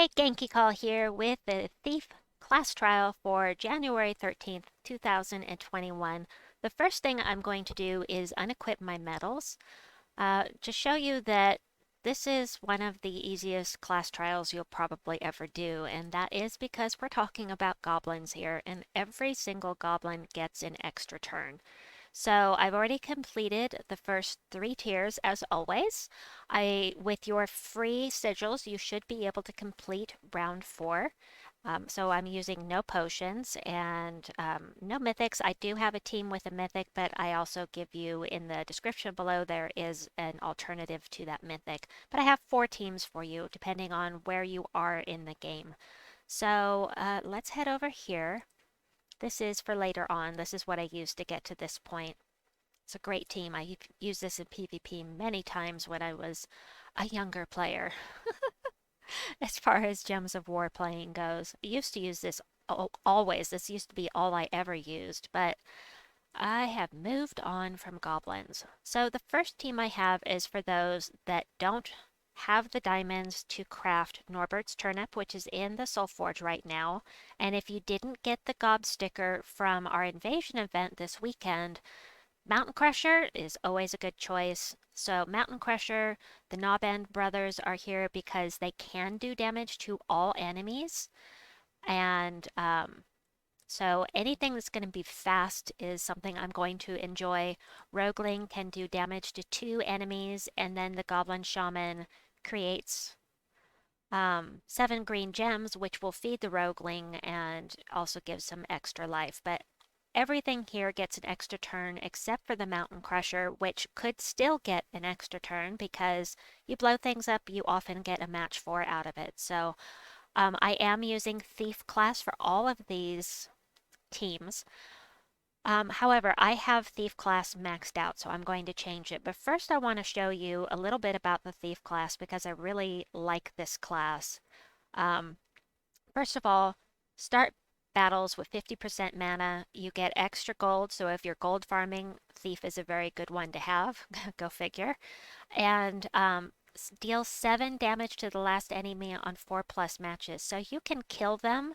Hey, Genki Call here with the Thief class trial for January 13th, 2021. The first thing I'm going to do is unequip my medals to show you that this is one of the easiest class trials you'll probably ever do, and that is because we're talking about goblins here, and every single goblin gets an extra turn. So I've already completed the first 3 tiers as always. With your free sigils, you should be able to complete round 4. So I'm using no potions and no mythics. I do have a team with a mythic, but I also give you in the description below there is an alternative to that mythic. But I have 4 teams for you depending on where you are in the game. So let's head over here. This is for later on. This is what I used to get to this point. It's a great team. I've used this in PvP many times when I was a younger player. As far as Gems of War playing goes, I used to use this always. This used to be all I ever used, but I have moved on from goblins. So the first team I have is for those that don't have the diamonds to craft Norbert's Turnip, which is in the Soul Forge right now. And if you didn't get the Gobsticker from our invasion event this weekend, Mountain Crusher is always a good choice. So Mountain Crusher, the Nobend brothers are here because they can do damage to all enemies. And so anything that's going to be fast is something I'm going to enjoy. Rogueling can do damage to 2 enemies, and then the Goblin Shaman creates 7 green gems, which will feed the Rogueling and also give some extra life. But everything here gets an extra turn except for the Mountain Crusher, which could still get an extra turn because you blow things up, you often get a match 4 out of it. So I am using Thief class for all of these teams. However, I have Thief class maxed out, so I'm going to change it. But first I want to show you a little bit about the Thief class because I really like this class. Um, First of all, start battles with 50% mana. You get extra gold, so if you're gold farming, Thief is a very good one to have. Go figure. And deal 7 damage to the last enemy on 4+ matches. So you can kill them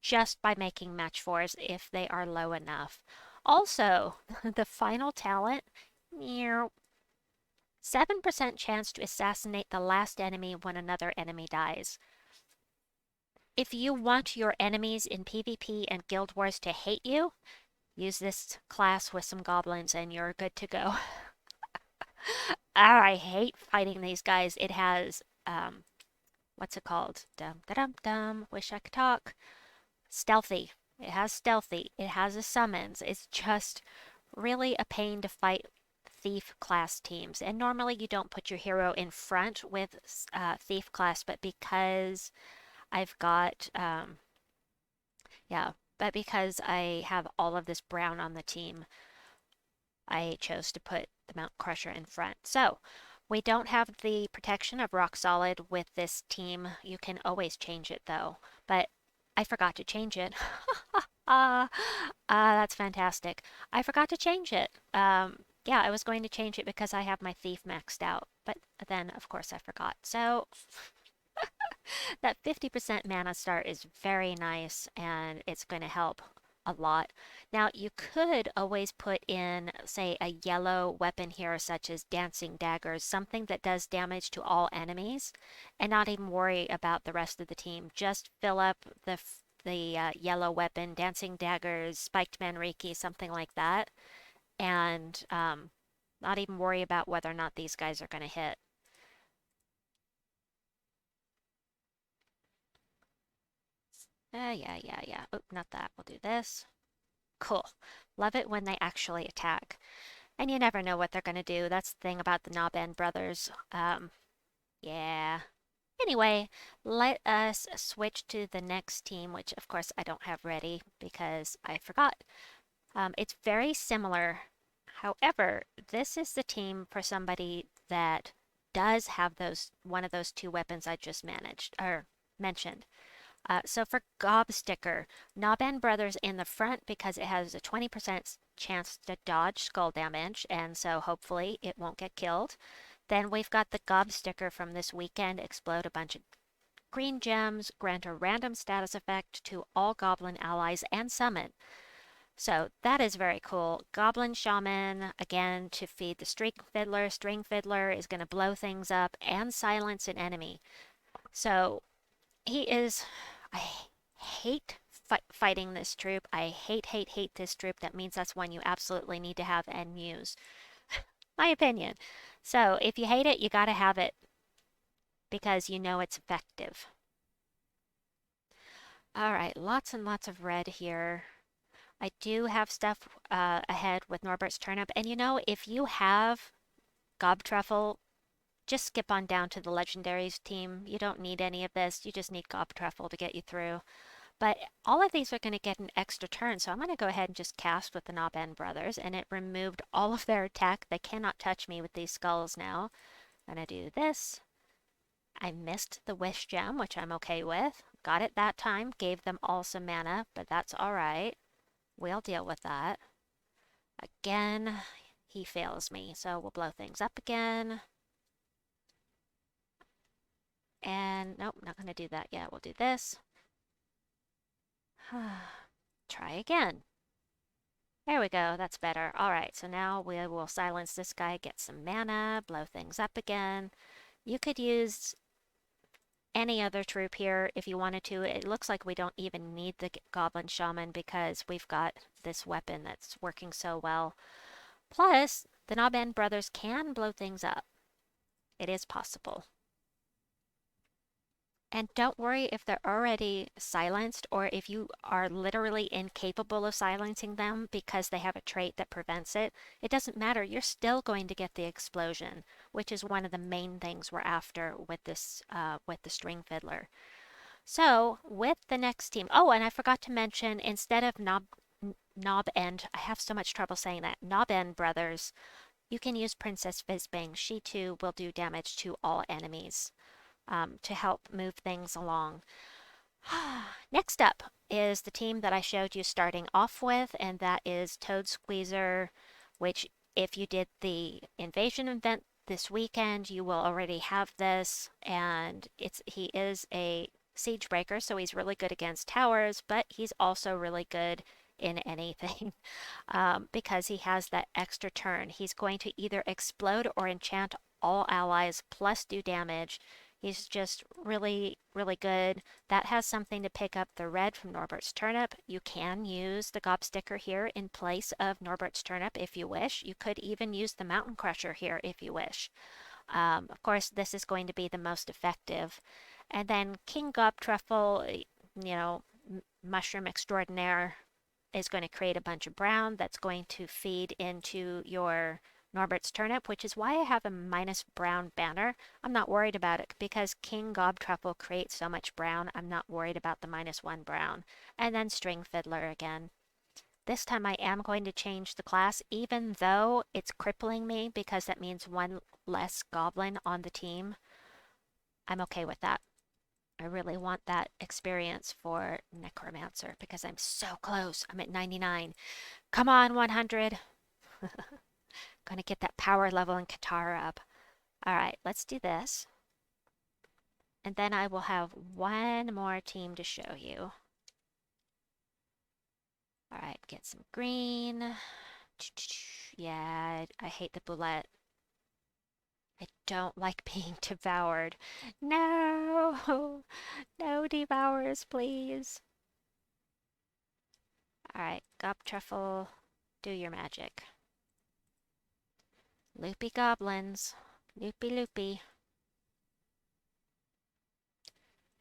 just by making match 4s if they are low enough. Also, the final talent, 7% chance to assassinate the last enemy when another enemy dies. If you want your enemies in PvP and Guild Wars to hate you, use this class with some goblins and you're good to go. I hate fighting these guys. It has, what's it called? Dum da dum dum. Wish I could talk. Stealthy. It has stealthy. It has a summons. It's just really a pain to fight thief class teams. And normally you don't put your hero in front with thief class, but because I've got, yeah, but because I have all of this brown on the team, I chose to put the Mount Crusher in front. So we don't have the protection of Rock Solid with this team. You can always change it though, but I forgot to change it. That's fantastic. I forgot to change it. Yeah, I was going to change it because I have my thief maxed out, but then of course I forgot. So that 50% mana start is very nice and it's going to help a lot. Now, you could always put in, say, a yellow weapon here, such as Dancing Daggers, something that does damage to all enemies, and not even worry about the rest of the team. Just fill up the yellow weapon, Dancing Daggers, Spiked Manriki, something like that, and not even worry about whether or not these guys are going to hit. Yeah. Oh, not that. We'll do this. Cool. Love it when they actually attack. And you never know what they're going to do. That's the thing about the Nobend brothers. Yeah. Anyway, let us switch to the next team, which of course I don't have ready because I forgot. It's very similar. However, this is the team for somebody that does have one of those 2 weapons I just mentioned. So for Gobsticker, Nobend Brothers in the front because it has a 20% chance to dodge skull damage, and so hopefully it won't get killed. Then we've got the Gobsticker from this weekend, explode a bunch of green gems grant a random status effect to all goblin allies and summon. So that is very cool. Goblin Shaman, again, to feed the Stringfiddler. Stringfiddler is going to blow things up and silence an enemy. So he is... I hate fighting this troop. I hate this troop. That means that's one you absolutely need to have and use. My opinion. So if you hate it, you got to have it because you know it's effective. All right, lots and lots of red here. I do have stuff ahead with Norbert's Turnip. And you know, if you have Gobtruffle, just skip on down to the Legendaries team. You don't need any of this. You just need Gobtruffle to get you through. But all of these are going to get an extra turn, so I'm going to go ahead and just cast with the Nobend brothers, and it removed all of their attack. They cannot touch me with these skulls now. I'm going to do this. I missed the Wish Gem, which I'm okay with. Got it that time, gave them all some mana, but that's alright. We'll deal with that. Again, he fails me, so we'll blow things up again. And nope, not going to do that yet. We'll do this. Try again. There we go, that's better. Alright, so now we will silence this guy, get some mana, blow things up again. You could use any other troop here if you wanted to. It looks like we don't even need the Goblin Shaman because we've got this weapon that's working so well. Plus, the Nobend brothers can blow things up. It is possible. And don't worry if they're already silenced or if you are literally incapable of silencing them because they have a trait that prevents it. It doesn't matter. You're still going to get the explosion, which is one of the main things we're after with this, with the Stringfiddler. So with the next team, oh, and I forgot to mention, instead of Nobend, I have so much trouble saying that, Nobend brothers, you can use Princess Fizzbang. She too will do damage to all enemies. To help move things along. Next up is the team that I showed you starting off with, and that is Toadsqueezer, which if you did the invasion event this weekend, you will already have this, and he is a siege breaker, so he's really good against towers, but he's also really good in anything because he has that extra turn. He's going to either explode or enchant all allies plus do damage. He's just really, really good. That has something to pick up the red from Norbert's Turnip. You can use the Gobsticker here in place of Norbert's Turnip if you wish. You could even use the Mountain Crusher here if you wish. Of course, this is going to be the most effective. And then King Gobtruffle, you know, Mushroom Extraordinaire, is going to create a bunch of brown that's going to feed into your Norbert's Turnip, which is why I have a minus brown banner. I'm not worried about it because King Gobtruffle creates so much brown. I'm not worried about the -1 brown. And then Stringfiddler again. This time I am going to change the class, even though it's crippling me because that means one less goblin on the team. I'm okay with that. I really want that experience for Necromancer because I'm so close. I'm at 99. Come on, 100. Gonna get that power level in Katara up. Alright, let's do this. And then I will have one more team to show you. Alright, get some green. Yeah, I hate the boulette. I don't like being devoured. No! No devours, please. Alright, Gobtruffle, do your magic. Loopy goblins. Loopy loopy.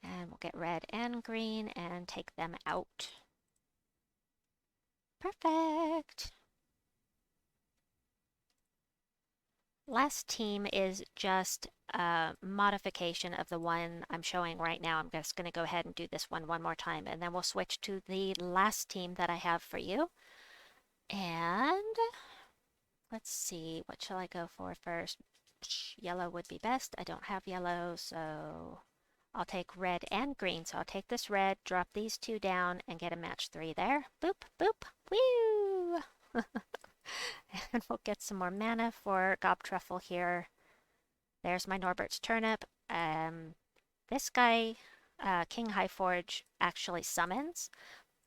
And we'll get red and green and take them out. Perfect! Last team is just a modification of the one I'm showing right now. I'm just going to go ahead and do this one more time, and then we'll switch to the last team that I have for you. And let's see, what shall I go for first? Yellow would be best. I don't have yellow, so I'll take red and green. So I'll take this red, drop these two down, and get a match 3 there. Boop, boop, woo! And we'll get some more mana for Gobtruffle here. There's my Norbert's Turnip. This guy King Highforge actually summons,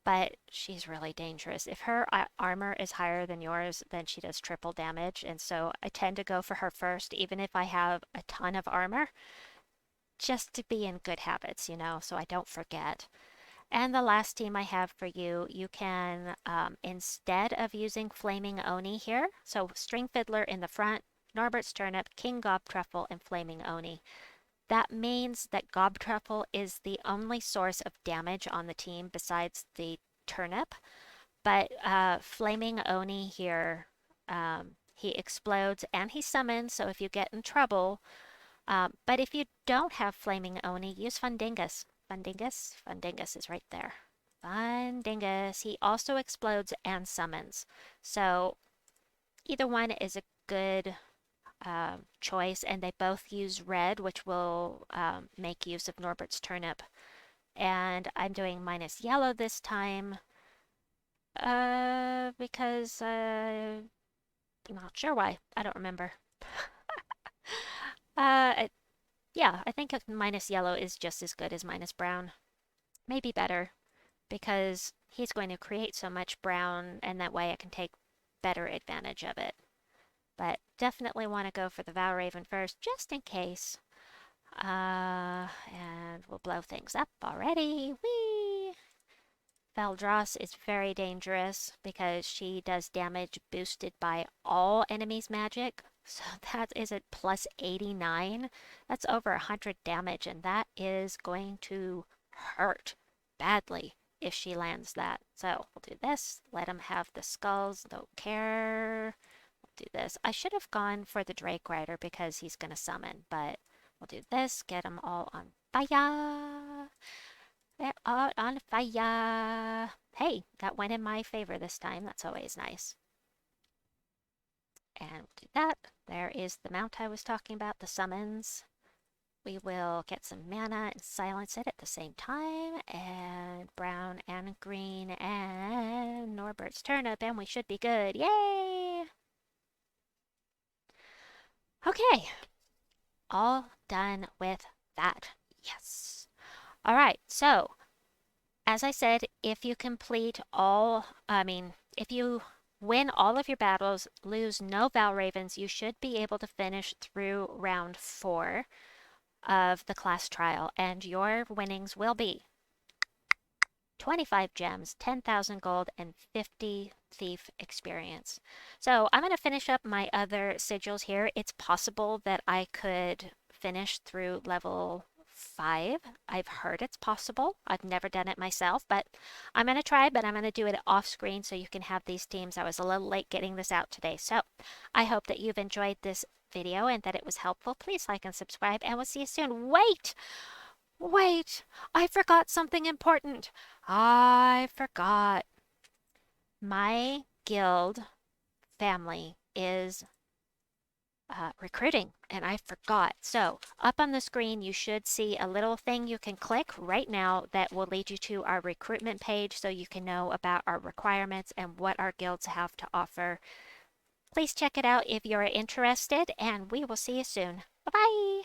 but she's really dangerous. If her armor is higher than yours, then she does triple damage, and so I tend to go for her first, even if I have a ton of armor, just to be in good habits, you know, so I don't forget. And the last team I have for you, you can, instead of using Flaming Oni here, so Stringfiddler in the front, Norbert's Turnip, King Gobtruffle, and Flaming Oni. That means that Gobtruffle is the only source of damage on the team besides the Turnip. But Flaming Oni here, he explodes and he summons, so if you get in trouble, but if you don't have Flaming Oni, use Fundingus. Fundingus is right there. Fundingus. He also explodes and summons. So either one is a good choice, and they both use red, which will make use of Norbert's Turnip. And I'm doing minus yellow this time because I'm not sure why. I don't remember. uh, yeah, I think minus yellow is just as good as minus brown. Maybe better, because he's going to create so much brown, and that way I can take better advantage of it. But definitely want to go for the Valraven first, just in case. And we'll blow things up already. Whee! Valdross is very dangerous because she does damage boosted by all enemies' magic. So that is at plus 89. That's over 100 damage, and that is going to hurt badly if she lands that. So we'll do this. Let him have the skulls. Don't care. We'll do this. I should have gone for the Drake Rider because he's going to summon, but we'll do this. Get them all on fire. They're all on fire. Hey, that went in my favor this time. That's always nice. And we'll do that. There is the mount I was talking about, the summons. We will get some mana and silence it at the same time. And brown and green and Norbert's Turnip, and we should be good. Yay! Okay. All done with that. Yes. All right, so as I said, if you if you win all of your battles, lose no Valravens, you should be able to finish through round 4 of the class trial, and your winnings will be 25 gems, 10,000 gold, and 50 thief experience. So I'm going to finish up my other sigils here. It's possible that I could finish through level 5. I've heard it's possible. I've never done it myself, but I'm going to try, but I'm going to do it off screen so you can have these teams. I was a little late getting this out today. So I hope that you've enjoyed this video and that it was helpful. Please like and subscribe, and we'll see you soon. Wait, I forgot something important. I forgot. My guild family is recruiting, and I forgot. So up on the screen, you should see a little thing you can click right now that will lead you to our recruitment page so you can know about our requirements and what our guilds have to offer. Please check it out if you're interested, and we will see you soon. Bye-bye.